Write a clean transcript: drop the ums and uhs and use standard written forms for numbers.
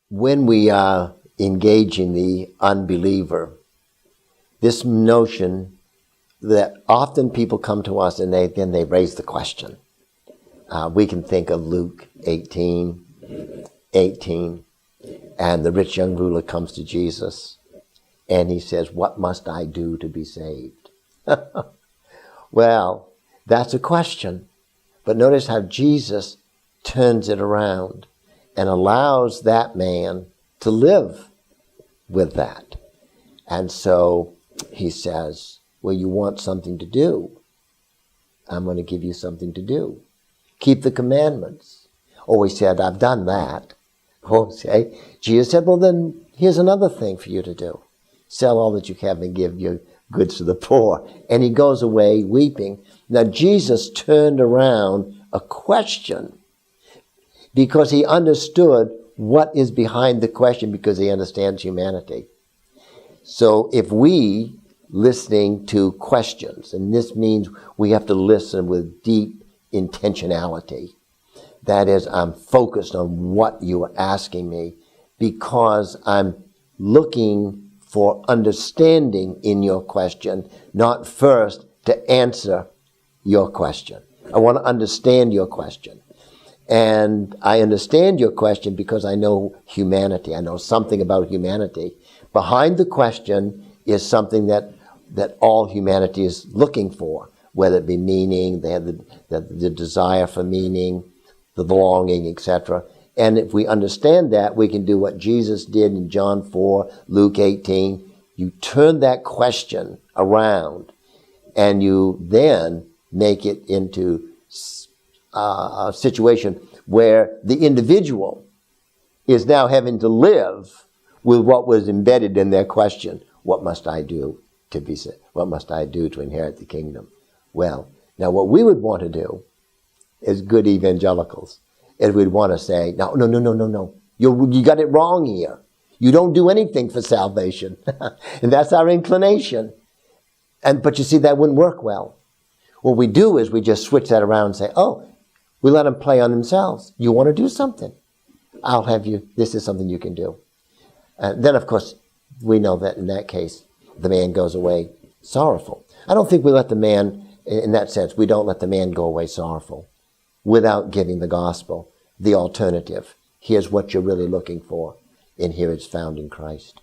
When we are engaging the unbeliever, this notion that often people come to us and they raise the question. We can think of Luke 18, and the rich young ruler comes to Jesus, and he says, "What must I do to be saved?" Well, that's a question. But notice how Jesus turns it around and allows that man to live with that. And so he says, well, you want something to do? I'm going to give you something to do. Keep the commandments. Oh, he said, I've done that. Okay. Jesus said, well, then here's another thing for you to do. Sell all that you have and give your goods to the poor. And he goes away weeping. Now, Jesus turned around a question because he understood what is behind the question, because he understands humanity. So if we listening to questions, and this means we have to listen with deep intentionality. That is, I'm focused on what you are asking me because I'm looking for understanding in your question, not first to answer your question. I want to understand your question. And I understand your question because I know humanity. I know something about humanity. Behind the question is something that all humanity is looking for, whether it be meaning, they have the desire for meaning, the belonging, etc. And if we understand that, we can do what Jesus did in John 4, Luke 18. You turn that question around and you then make it into a situation where the individual is now having to live with what was embedded in their question. What must I do to be saved? What must I do to inherit the kingdom? Well, now what we would want to do as good evangelicals is we'd want to say, no. You got it wrong here. You don't do anything for salvation. And that's our inclination. But you see, that wouldn't work well. What we do is we just switch that around and say, we let them play on themselves. You want to do something? I'll have you. This is something you can do. And then, of course, we know that in that case, the man goes away sorrowful. I don't think we let the man, in that sense, we don't let the man go away sorrowful without giving the gospel the alternative. Here's what you're really looking for, and here it's found in Christ.